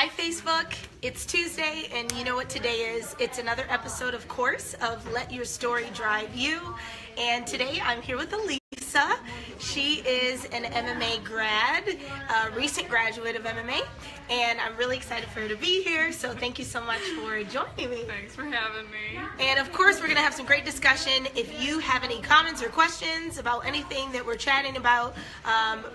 Hi Facebook, it's Tuesday and you know what today is. It's another episode, of course, of Let Your Story Drive You. And today I'm here with Alisa. She is an MMA grad, a recent graduate of MMA, and I'm really excited for her to be here, so thank you so much for joining me. Thanks for having me. And of course, we're going to have some great discussion. If you have any comments or questions about anything that we're chatting about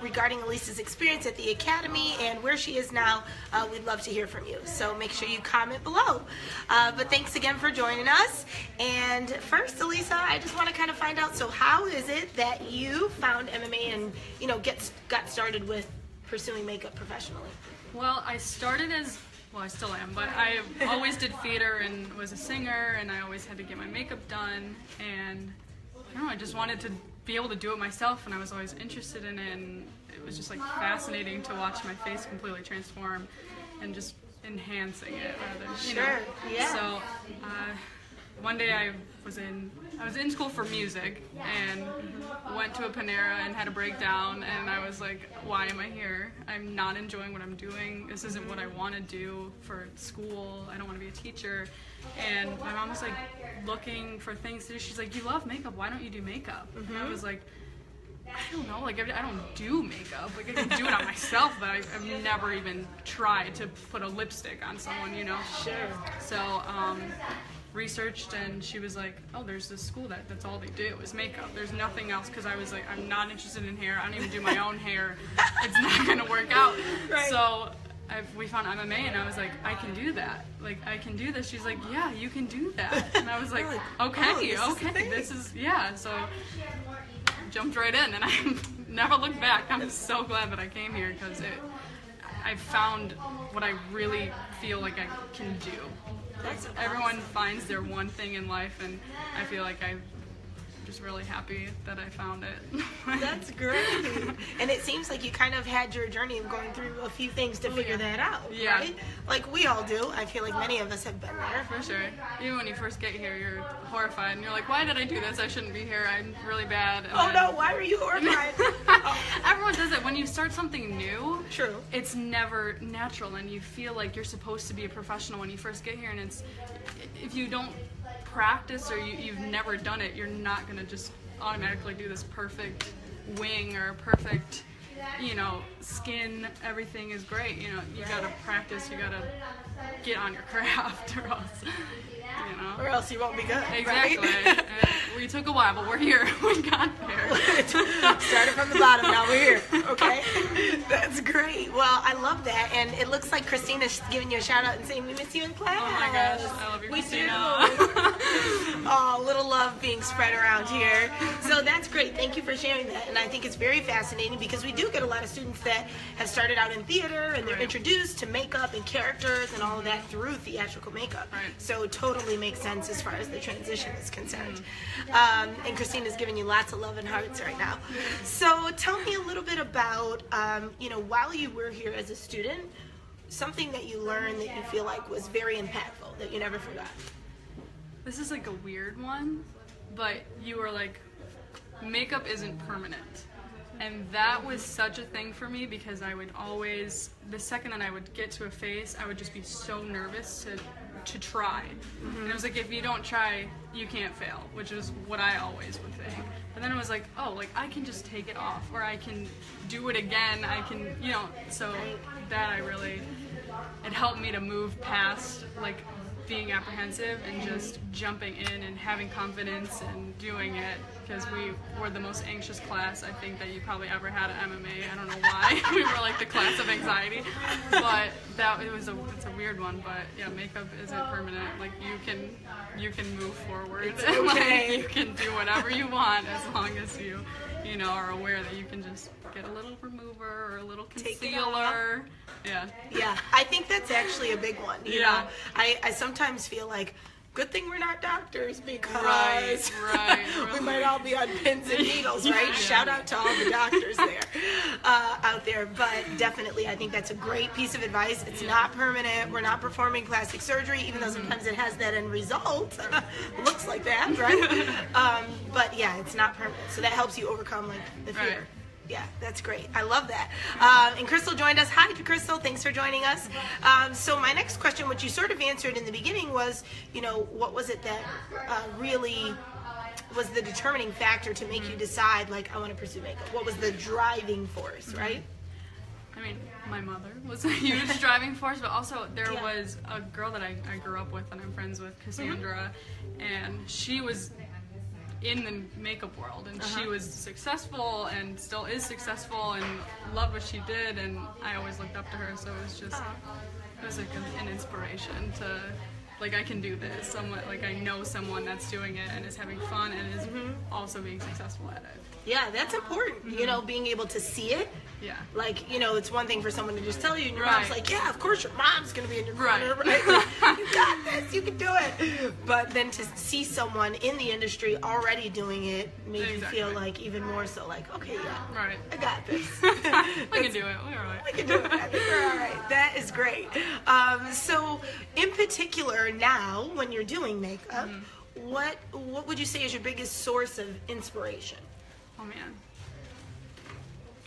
regarding Alisa's experience at the Academy and where she is now, we'd love to hear from you. So make sure you comment below. But thanks again for joining us. And first, Alisa, I just want to kind of find out, so how is it that you found MMA and, you know, got started with pursuing makeup professionally? Well, I started as, well, I still am, but I always did theater and was a singer, and I always had to get my makeup done, and I don't know, I just wanted to be able to do it myself, and I was always interested in it, and it was just like fascinating to watch my face completely transform and just enhancing it rather, you know. Yeah. So one day I was in school for music and went to a Panera and had a breakdown, and I was like, why am I here? I'm not enjoying what I'm doing. This isn't what I want to do for school. I don't want to be a teacher. And my mom was like looking for things to do. She's like, you love makeup, why don't you do makeup? And I was like, I don't know, like I don't do makeup. Like I can do it on myself, but I've never even tried to put a lipstick on someone, you know? Sure. So researched, and she was like, oh, there's this school that's all they do is makeup. There's nothing else, because I was like, I'm not interested in hair. I don't even do my own hair. It's not going to work out. Right. So we found MMA, and I was like, I can do that. Like, I can do this. She's like, yeah, you can do that. And I was like, okay, this is, yeah. So jumped right in, and I never looked back. I'm so glad that I came here, because I found what I really feel like I can do. Everyone finds their one thing in life, and I feel like I'm just really happy that I found it. That's great. And it seems like you kind of had your journey of going through a few things to figure that out, right? Like we all do. I feel like many of us have been there. For sure. Even when you first get here, you're horrified, and you're like, why did I do this? I shouldn't be here. I'm really bad. And no, why were you horrified? Everyone does it. When you start something new, true, it's never natural, and you feel like you're supposed to be a professional when you first get here, and if you don't practice or you've never done it, you're not going to just automatically do this perfect wing or perfect, you know, skin. Everything is great, you know. You got to practice, you got to get on your craft, or else, you know, or else you won't be good. Exactly. Right? We took a while, but we're here. We got there. Started from the bottom, now we're here. Okay, that's great. Well, I love that, and it looks like Christina's giving you a shout out and saying we miss you in class. Oh my gosh, I love you, we Christina. Oh, little love being spread around here. So that's great. Thank you for sharing that, and I think it's very fascinating, because we do get a lot of students that have started out in theater, and they're introduced to makeup and characters and all of that through theatrical makeup. So it totally makes sense as far as the transition is concerned. And Christina's giving you lots of love and hearts right now. So tell me a little bit about, you know, while you were here as a student, something that you learned that you feel like was very impactful, that you never forgot. This is like a weird one, but you were like, makeup isn't permanent. And that was such a thing for me, because I would always, the second that I would get to a face, I would just be so nervous to try. And it was like, if you don't try, you can't fail, which is what I always would think. But then it was like, oh, like I can just take it off, or I can do it again, I can, you know, so that it helped me to move past like being apprehensive and just jumping in and having confidence and doing it, because we were the most anxious class I think that you probably ever had at MMA. I don't know why. We were like the class of anxiety, but it's a weird one. But yeah, makeup isn't permanent. Like you can move forward. It's okay. Like, you can do whatever you want, as long as you know, are aware that you can just get a little remover or a little concealer. Yeah, I think that's actually a big one. You know, I sometimes feel like, good thing we're not doctors, because we might all be on pins and needles, right? Shout out to all the doctors there, out there. But definitely, I think that's a great piece of advice. It's not permanent. We're not performing plastic surgery, even though sometimes it has that end result. Looks like that, right? But yeah, it's not permanent. So that helps you overcome like the fear. Yeah, that's great. I love that. And Crystal joined us. Hi, Crystal. Thanks for joining us. So my next question, which you sort of answered in the beginning, was, what was it that really was the determining factor to make you decide, like, I want to pursue makeup? What was the driving force, right? I mean, my mother was a huge driving force, but also there was a girl that I grew up with and I'm friends with, Cassandra, and she was in the makeup world, and she was successful and still is successful and loved what she did, and I always looked up to her, so it was just, it was like an inspiration to, like, I can do this. Someone, like, I know someone that's doing it and is having fun and is also being successful at it. Yeah, that's important, being able to see it. Yeah. Like, it's one thing for someone to just tell you, and your mom's like, yeah, of course your mom's going to be in your corner, right? You got this, you can do it. But then to see someone in the industry already doing it made you feel like even more so like, okay, yeah, I got this. We can do it. We're all right. We can do it. I think we're all right. That is great. So in particular now, when you're doing makeup, what would you say is your biggest source of inspiration? Oh, man.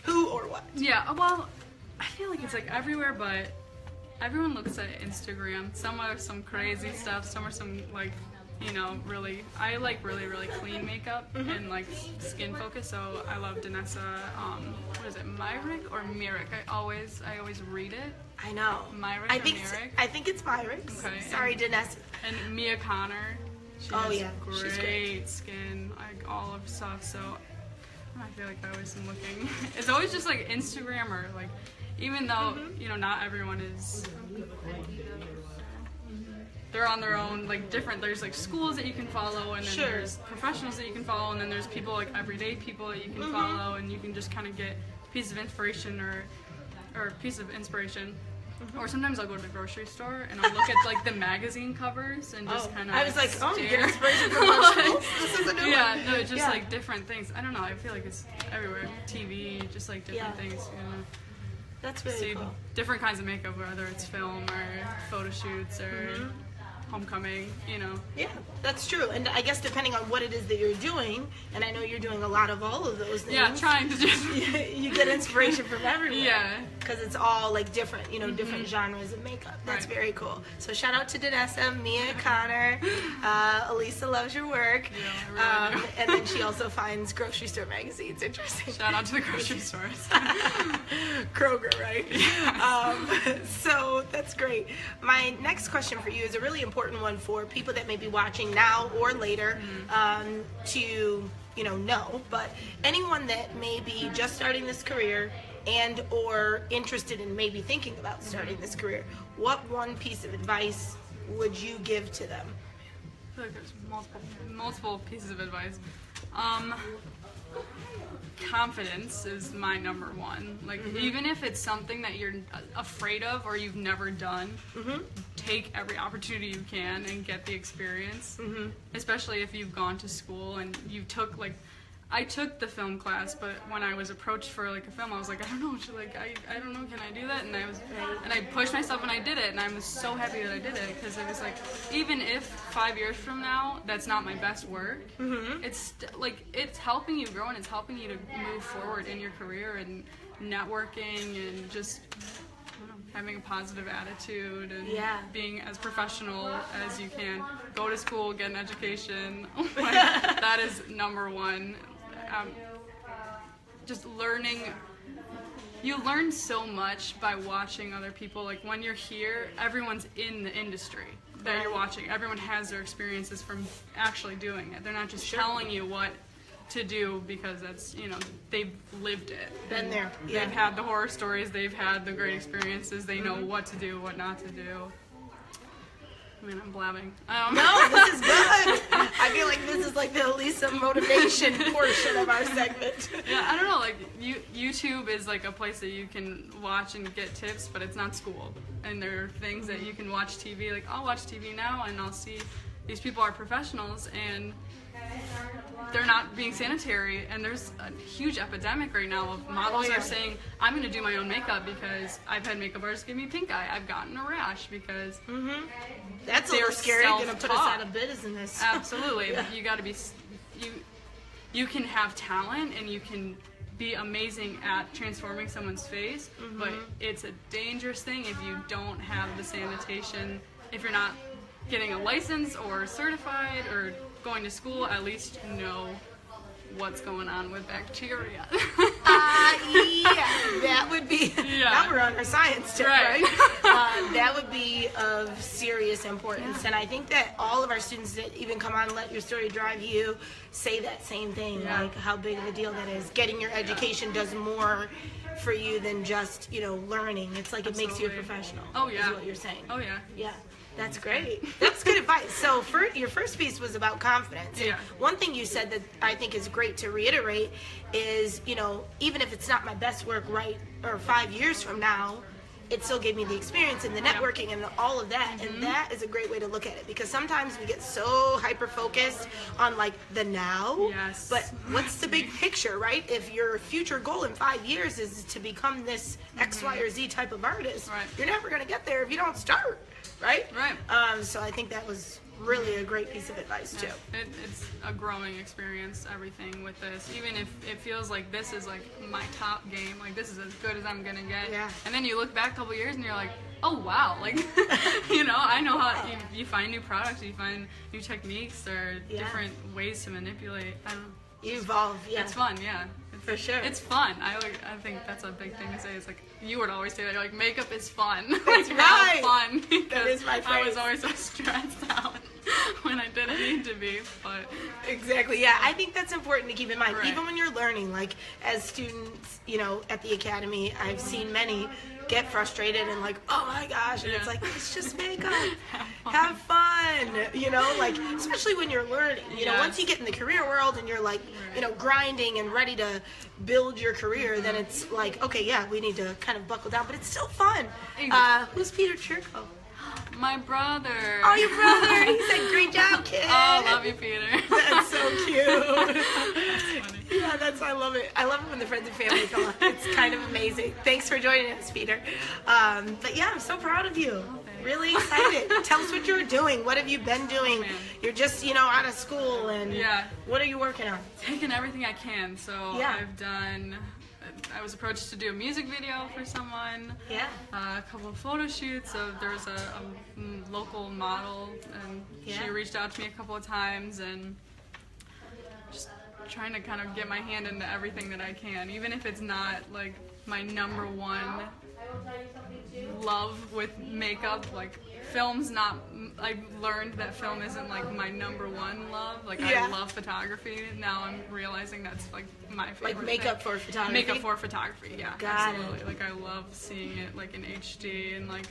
Who or what? Yeah, well, I feel like it's like everywhere, but everyone looks at Instagram. Some are some crazy stuff, some are some like, really, I like really, really clean makeup and like skin focus, so I love Danessa, what is it, Myrick or Myrick? I always read it. I know. Myrick I or think Myrick? I think it's Myrick. Okay. Sorry, Danessa. And Mia Connor. She has great skin, like all of stuff, so I feel like I always am looking. It's always just like Instagram or like, even though, not everyone is, they're on their own, like different, there's like schools that you can follow, and then there's professionals that you can follow, and then there's people like everyday people that you can follow, and you can just kind of get a piece of inspiration or a piece of inspiration. Or sometimes I'll go to the grocery store and I'll look at like the magazine covers and just kind of. I was like, you get inspiration from vegetables? This is a new one. Yeah, no, it's just like different things. I don't know. I feel like it's everywhere. TV, just like different things. That's really cool. Different kinds of makeup, whether it's film or photo shoots or homecoming. Yeah, that's true. And I guess depending on what it is that you're doing, and I know you're doing a lot of all of those things. Yeah, trying to just. You get inspiration from everywhere. Yeah. Because it's all like different, different genres of makeup. That's very cool. So shout out to Danessa, Mia Connor, Alisa loves your work. Yeah, I really do. And then she also finds grocery store magazines interesting. Shout out to the grocery stores. Kroger, right? Yeah. So that's great. My next question for you is a really important one for people that may be watching now or later to know, but anyone that may be just starting this career and or interested in maybe thinking about starting this career, what one piece of advice would you give to them? I feel like there's multiple pieces of advice. Confidence is my number one. Like, even if it's something that you're afraid of or you've never done, take every opportunity you can and get the experience. Especially if you've gone to school and you took, like, I took the film class, but when I was approached for like a film, I was like, I don't know, I don't know, can I do that? And I pushed myself and I did it, and I was so happy that I did it, because it was like, even if 5 years from now that's not my best work, it's like, it's helping you grow and it's helping you to move forward in your career and networking and just having a positive attitude and being as professional as you can. Go to school, get an education. That is number one. Just learning. You learn so much by watching other people. Like, when you're here, everyone's in the industry that you're watching. Everyone has their experiences from actually doing it. They're not just telling you what to do because that's, they've lived it. Been there. They've had the horror stories, they've had the great experiences, they know what to do, what not to do. I mean, I'm blabbing. No, this is good. I feel like this is like the Alisa motivation portion of our segment. Yeah, I don't know, like, YouTube is like a place that you can watch and get tips, but it's not school. And there are things that you can watch TV, like, I'll watch TV now and I'll see these people are professionals and they're not being sanitary, and there's a huge epidemic right now of models are saying, I'm going to do my own makeup because I've had makeup artists give me pink eye, I've gotten a rash because that's a little scary, going to put us out of business. Absolutely. You got to be, you can have talent and you can be amazing at transforming someone's face, but it's a dangerous thing if you don't have the sanitation. If you're not getting a license or certified or going to school, at least you know what's going on with bacteria. Yeah, that would be, now we're on our science tip, right? That would be of serious importance. And I think that all of our students that even come on Let Your Story Drive You say that same thing, like how big of a deal that is. Getting your education does more for you than just, you know, learning. It's like it makes you a professional. Oh yeah. Is what you're saying. Oh yeah. Yeah. That's great. That's good advice. So your first piece was about confidence. And one thing you said that I think is great to reiterate is, you know, even if it's not my best work right or 5 years from now, it still gave me the experience and the networking and all of that. And that is a great way to look at it, because sometimes we get so hyper focused on like the now. Yes. But what's the big picture, right? If your future goal in 5 years is to become this X, Y, or Z type of artist, you're never going to get there if you don't start. Right? So I think that was really a great piece of advice too. It's a growing experience, everything with this. Even if it feels like this is like my top game, like this is as good as I'm gonna get. And then you look back a couple years and you're like, oh wow, like you know, I know how you find new products, you find new techniques or different ways to manipulate. I don't know. You evolve, It's fun, for sure. It's fun. I think that's a big thing to say. It's like you would always say that, like makeup is fun. That's like, right. Have fun. That is my phrase. I was always so stressed out when I didn't need to be, but exactly. Yeah, I think that's important to keep in mind, even when you're learning. Like as students, you know, at the academy, I've seen many get frustrated and like, oh my gosh, and it's like, it's just makeup. Have fun. You know, like especially when you're learning. You know, once you get in the career world and you're like, you know, grinding and ready to build your career, then it's like, okay, yeah, we need to kind of buckle down, but it's still fun. Who's Peter Chirco? My brother. Oh, your brother. He said, great job, kid. Oh, love you, Peter. That's so cute. That's funny. Yeah, I love it. I love it when the friends and family come on. It's kind of amazing. Thanks for joining us, Peter. But yeah, I'm so proud of you. Really excited. Tell us what you're doing. What have you been doing? Oh, you're just, you know, out of school, and what are you working on? Taking everything I can. So I was approached to do a music video for someone. A couple of photo shoots. So there's a local model, and she reached out to me a couple of times, and just trying to kind of get my hand into everything that I can, even if it's not like my number one love with makeup. Like film's not, I learned that film isn't like my number one love. Like I love photography. Now I'm realizing that's like my favorite. Like makeup for photography? Makeup for photography, yeah. Got absolutely. it. Like I love seeing it like in HD and like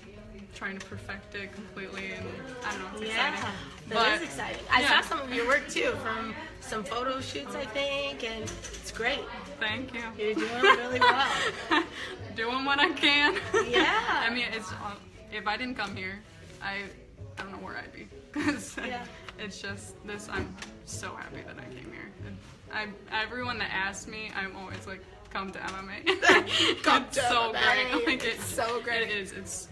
trying to perfect it completely, and I don't know, it's exciting. That is exciting. I saw some of your work too from some photo shoots, I think, and it's great. Thank you. You're doing really well. Doing what I can. Yeah. I mean, it's if I didn't come here, I don't know where I'd be, because it's just this. I'm so happy that I came here. Everyone that asks me, I'm always like, come to MMA. Come it's to so MMA. great. Like it's so great. It is.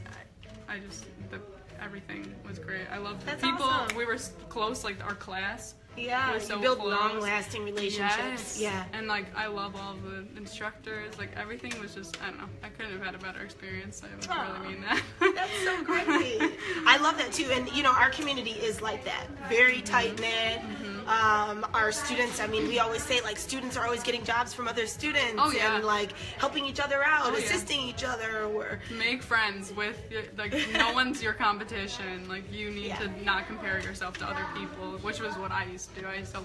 I just everything was great. I loved the That's people. awesome. We were close. Like our class. Yeah, so you build close. long-lasting relationships. Yes. And like I love all the instructors. Like everything was just, I don't know. I couldn't have had a better experience. I would really mean that. That's so great. I love that too. And you know, our community is like that. Very tight-knit. Our students, I mean, we always say like students are always getting jobs from other students. Oh, yeah. And like helping each other out, assisting each other. Make friends with, like no one's your competition. Like you need to not compare yourself to other people, which was what I used to do. I used to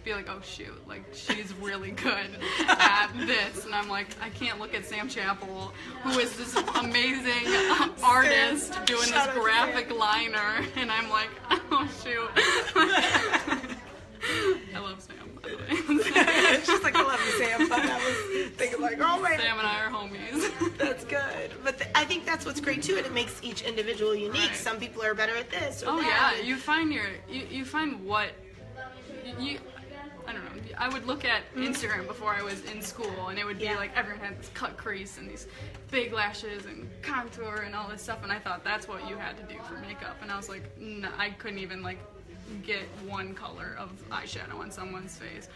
be like, oh shoot, like she's really good at this, and I'm like, I can't look at Sam Chappell, who is this amazing artist doing this graphic liner, and I'm like, oh shoot. I love Sam, by the way. She's like, I love you, Sam, but I was thinking like, oh my. Sam and I are homies. That's good. But I think that's what's great too, and it makes each individual unique. Some people are better at this or that. Yeah, you find you find what you I don't know. I would look at Instagram before I was in school, and it would be like everyone had this cut crease and these big lashes and contour and all this stuff, and I thought that's what you had to do for makeup, and I was like, no, I couldn't even like get one color of eyeshadow on someone's face.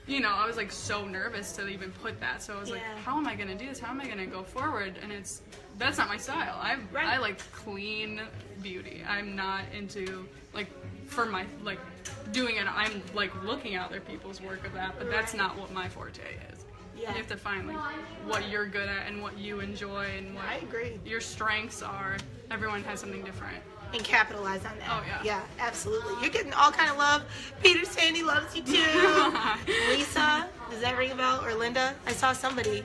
You know, I was like so nervous to even put that. So I was like, how am I gonna do this? How am I gonna go forward? And that's not my style. I like clean beauty. I'm not into like for my like doing it. I'm like looking at other people's work of that, but that's not what my forte is. Yeah. You have to find like what you're good at and what you enjoy and what I agree. Your strengths are. Everyone has something different. And capitalize on that. Oh yeah. Yeah, absolutely. You're getting all kind of love. Peter Sandy loves you too. Lisa, does that ring a bell? Or Linda? I saw somebody.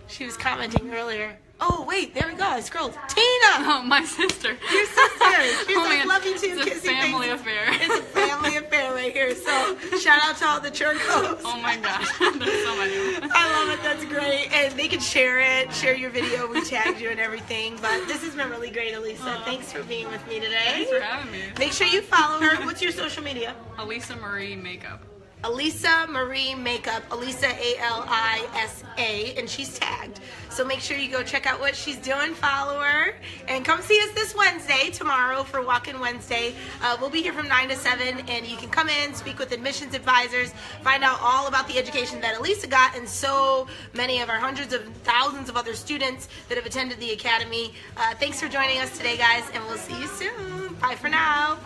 She was commenting earlier. Oh wait, there we go. I scrolled. Tina. Oh, my sister. Your sister. She's like, man. love you too. It's a family affair. It's a family affair right here. So shout out to all the Chircos. Oh my gosh, there's so many. I love it. That's great. And they can share it, share your video. We tagged you and everything. But this has been really great, Alisa. Thanks for being with me today. Thanks for having me. Make sure you follow her. What's your social media? Alisa Marie Makeup. Alisa Marie Makeup, Alisa Alisa, and she's tagged. So make sure you go check out what she's doing, follow her, and come see us this Wednesday, tomorrow for Walk-In Wednesday. We'll be here from 9 to 7, and you can come in, speak with admissions advisors, find out all about the education that Alisa got, and so many of our hundreds of thousands of other students that have attended the Academy. Thanks for joining us today, guys, and we'll see you soon. Bye for now.